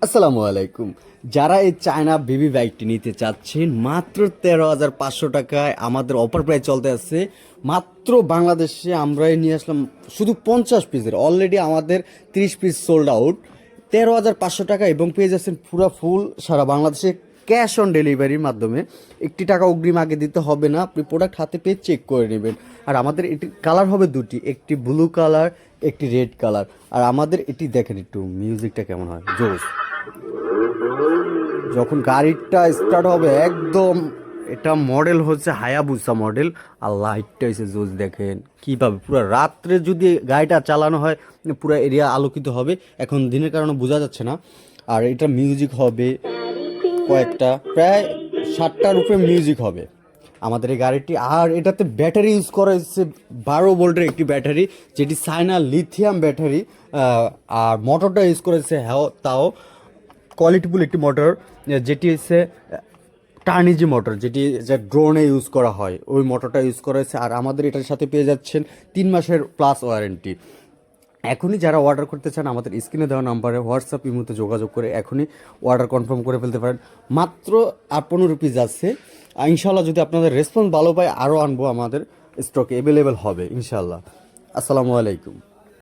আসসালামু আলাইকুম। যারা এই চায়না বেবি বাইকটি নিতে চাচ্ছেন মাত্র 13,500 টাকায় আমাদের অফার প্রাইস চলতে আছে। মাত্র বাংলাদেশে আমরাই নিয়ে আসলাম শুধু 50 পিসের, অলরেডি আমাদের 30 পিস সোল্ড আউট। 13,500 টাকা এবং পেয়ে যাচ্ছেন পুরো ফুল সারা বাংলাদেশে ক্যাশ অন ডেলিভারির মাধ্যমে। একটি টাকা অগ্রিম আগে দিতে হবে না, আপনি প্রোডাক্ট হাতে পেয়ে চেক করে নেবেন। আর আমাদের এটি কালার হবে দুটি, একটি ব্লু কালার, একটি রেড কালার। আর আমাদের এটি দেখেন একটু মিউজিকটা কেমন হয়, জোস। যখন গাড়িটা স্টার্ট হবে একদম, এটা মডেল হচ্ছে হায়াবুসা মডেল। আর লাইটটা এসে জোস দেখেন কীভাবে পুরো রাত্রে যদি গাড়িটা চালানো হয় পুরো এরিয়া আলোকিত হবে। এখন দিনের কারণে বোঝা যাচ্ছে না। আর এটা মিউজিক হবে কয়েকটা, প্রায় 60টার উপরে মিউজিক হবে আমাদের এই গাড়িটি। আর এটাতে ব্যাটারি ইউজ করা হচ্ছে 12 ভোল্টের একটি ব্যাটারি, যেটি চায়না লিথিয়াম ব্যাটারি। আর মোটরটা ইউজ করেছে হ্যাঁ তাও কোয়ালিটিফুল একটি মোটর, যেটি হচ্ছে টার্নিজি মোটর, যেটি যে ড্রোনে ইউজ করা হয় ওই মোটরটা ইউজ করা হয়েছে। আর আমাদের এটার সাথে পেয়ে যাচ্ছেন 3 মাসের প্লাস ওয়ারেন্টি। এখনই যারা অর্ডার করতে চান আমাদের স্ক্রিনে দেওয়া নাম্বারে হোয়াটসঅ্যাপ ইমোতে যোগাযোগ করে এখনই অর্ডার কনফার্ম করে ফেলতে পারেন। মাত্র 15 পিস আছে। ইনশাল্লাহ যদি আপনাদের রেসপন্স ভালো পায় আরও আনবো, আমাদের স্টকে অ্যাভেলেবেল হবে ইনশাল্লাহ। আসসালামু আলাইকুম।